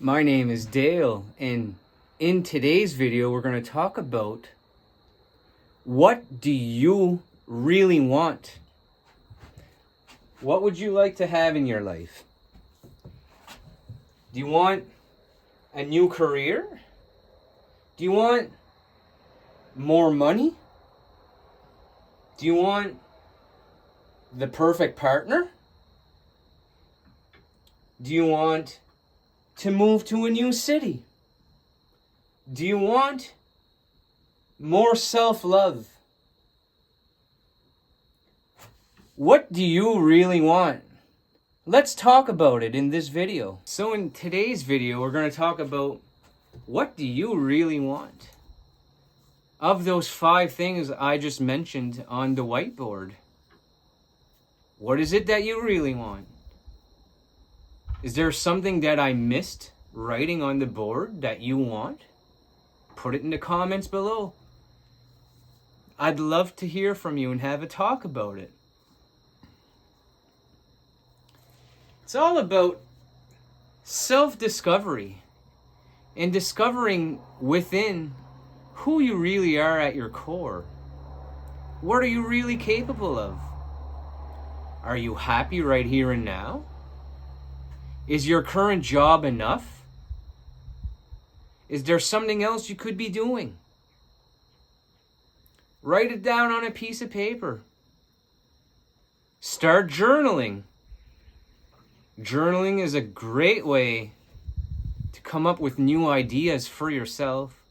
My name is Dale, and in today's video, we're going to talk about what do you really want? What would you like to have in your life? Do you want a new career? Do you want more money? Do you want the perfect partner? Do you want to move to a new city? Do you want more self-love? What do you really want? Let's talk about it in this video. So in today's video, we're going to talk about what do you really want? Of those 5 things I just mentioned on the whiteboard, what is it that you really want? Is there something that I missed writing on the board that you want? Put it in the comments below. I'd love to hear from you and have a talk about it. It's all about self-discovery and discovering within who you really are at your core. What are you really capable of? Are you happy right here and now? Is your current job enough? Is there something else you could be doing? Write it down on a piece of paper. Start journaling. Journaling is a great way to come up with new ideas for yourself,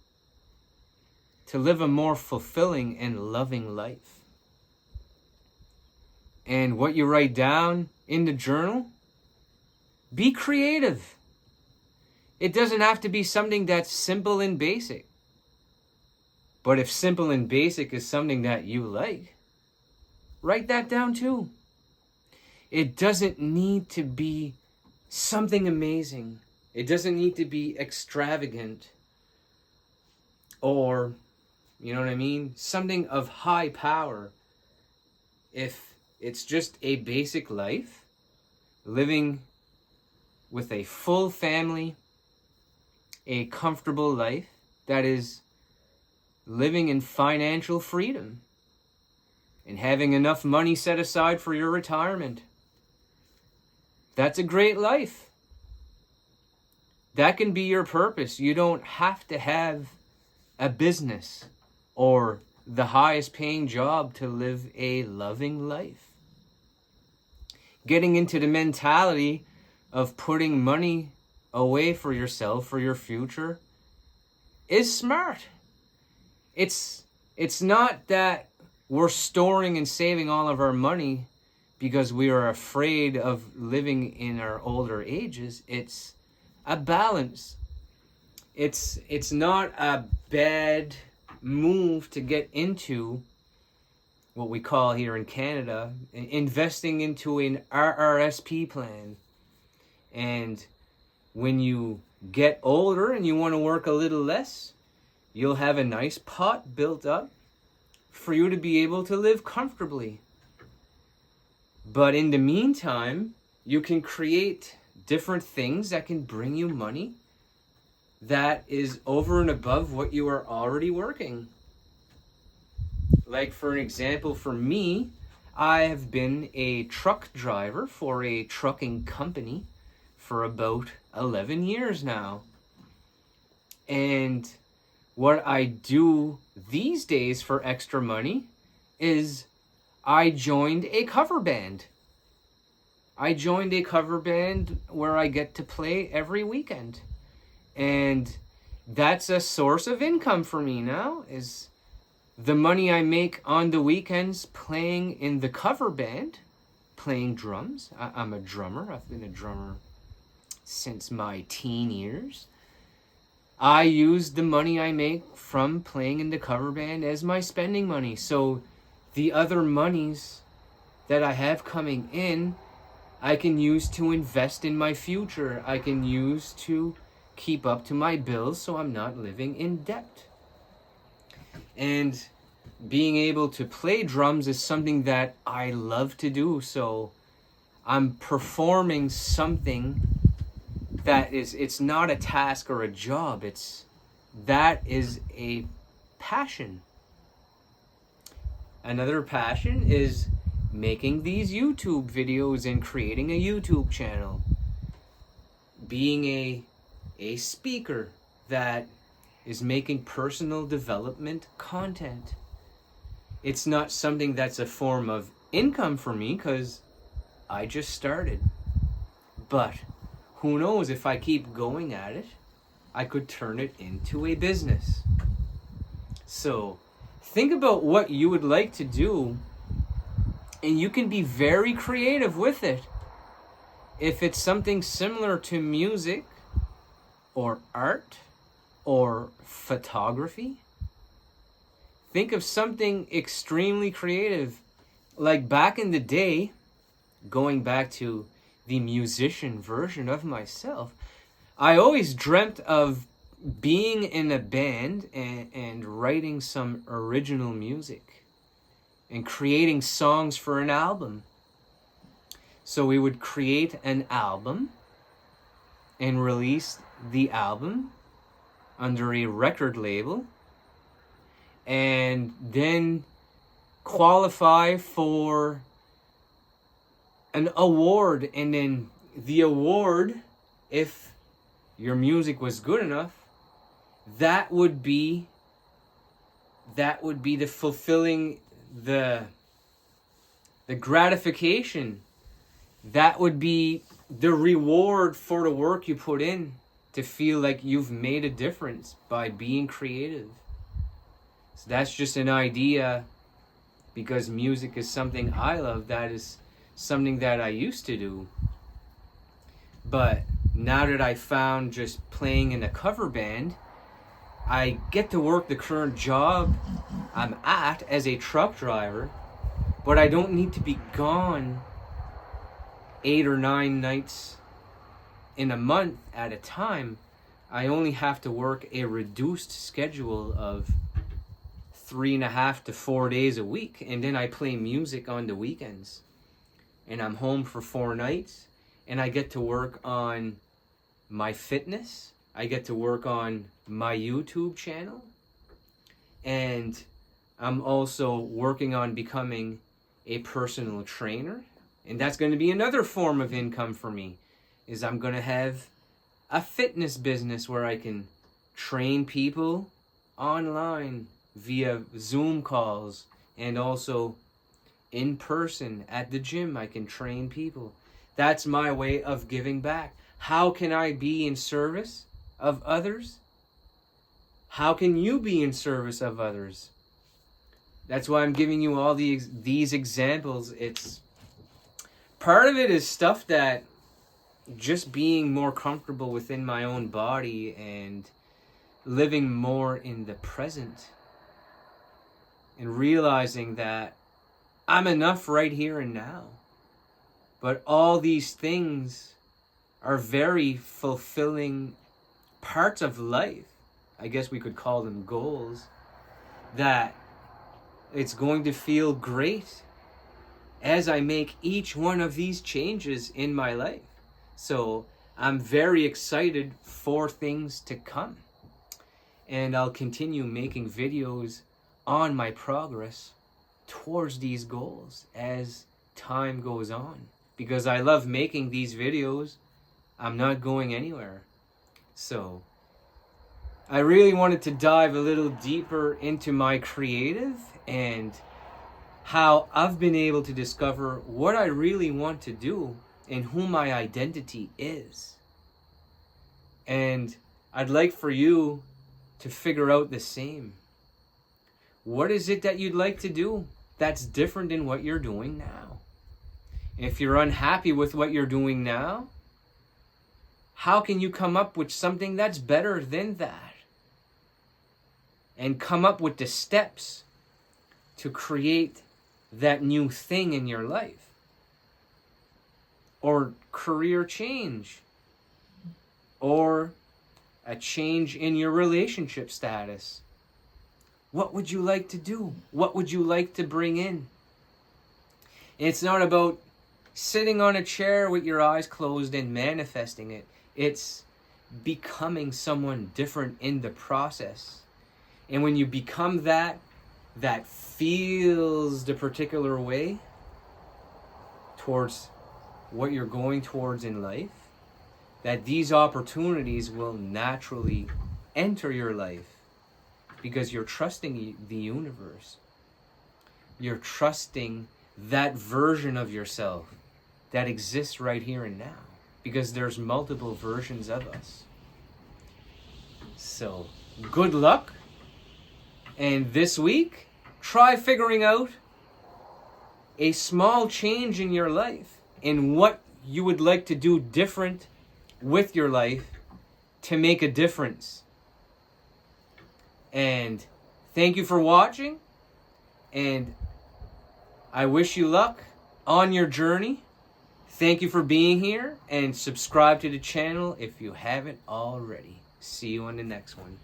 to live a more fulfilling and loving life. And what you write down in the journal, be creative. It doesn't have to be something that's simple and basic. But if simple and basic is something that you like, write that down too. It doesn't need to be something amazing. It doesn't need to be extravagant or, you know what I mean, something of high power. If it's just a basic life, living with a full family, a comfortable life that is living in financial freedom and having enough money set aside for your retirement. That's a great life. That can be your purpose. You don't have to have a business or the highest paying job to live a loving life. Getting into the mentality of putting money away for yourself, for your future, is smart. It's not that we're storing and saving all of our money because we are afraid of living in our older ages. It's a balance. It's not a bad move to get into what we call here in Canada, investing into an RRSP plan. And when you get older and you want to work a little less, you'll have a nice pot built up for you to be able to live comfortably. But in the meantime, you can create different things that can bring you money that is over and above what you are already working. Like, for an example, for me, I have been a truck driver for a trucking company for about 11 years now. And what I do these days for extra money is I joined a cover band. I joined a cover band where I get to play every weekend. And that's a source of income for me now, is the money I make on the weekends playing in the cover band, playing drums. I'm a drummer. I've been a drummer since my teen years. I use the money I make from playing in the cover band as my spending money. So the other monies that I have coming in, I can use to invest in my future. I can use to keep up to my bills so I'm not living in debt. And being able to play drums is something that I love to do. So I'm performing something it's not a task or a job. That is a passion. Another passion is making these YouTube videos and creating a YouTube channel. Being a speaker that is making personal development content. It's not something that's a form of income for me because I just started. But who knows, if I keep going at it, I could turn it into a business. So think about what you would like to do, and you can be very creative with it. If it's something similar to music or art or photography, think of something extremely creative. Like back in the day, going back to the musician version of myself, I always dreamt of being in a band and writing some original music and creating songs for an album. So we would create an album and release the album under a record label, and then qualify for an award. And then the award, if your music was good enough, that would be the fulfilling, the gratification. That would be the reward for the work you put in, to feel like you've made a difference by being creative. So that's just an idea, because music is something I love. That is something that I used to do. But now that I found just playing in a cover band, I get to work the current job I'm at as a truck driver, but I don't need to be gone 8 or 9 nights in a month at a time. I only have to work a reduced schedule of 3.5 to 4 days a week, and then I play music on the weekends, and I'm home for 4 nights, and I get to work on my fitness. I get to work on my YouTube channel, and I'm also working on becoming a personal trainer, and that's going to be another form of income for me. Is I'm going to have a fitness business where I can train people online via Zoom calls, and also in person at the gym I can train people. That's my way of giving back. How can I be in service of others? How can you be in service of others? That's why I'm giving you all these examples. It's part of it is stuff that just being more comfortable within my own body and living more in the present and realizing that I'm enough right here and now. But all these things are very fulfilling parts of life. I guess we could call them goals. That it's going to feel great as I make each one of these changes in my life. So I'm very excited for things to come. And I'll continue making videos on my progress towards these goals as time goes on. Because I love making these videos. I'm not going anywhere. So I really wanted to dive a little deeper into my creative and how I've been able to discover what I really want to do and who my identity is. And I'd like for you to figure out the same. What is it that you'd like to do that's different than what you're doing now? If you're unhappy with what you're doing now, how can you come up with something that's better than that? And come up with the steps to create that new thing in your life. Or career change. Or a change in your relationship status. What would you like to do? What would you like to bring in? It's not about sitting on a chair with your eyes closed and manifesting it. It's becoming someone different in the process. And when you become that feels the particular way towards what you're going towards in life, that these opportunities will naturally enter your life because you're trusting the universe. You're trusting that version of yourself that exists right here and now, because there's multiple versions of us. So, good luck. And this week, try figuring out a small change in your life and what you would like to do different with your life to make a difference. And thank you for watching, and I wish you luck on your journey. Thank you for being here, and subscribe to the channel if you haven't already. See you on the next one.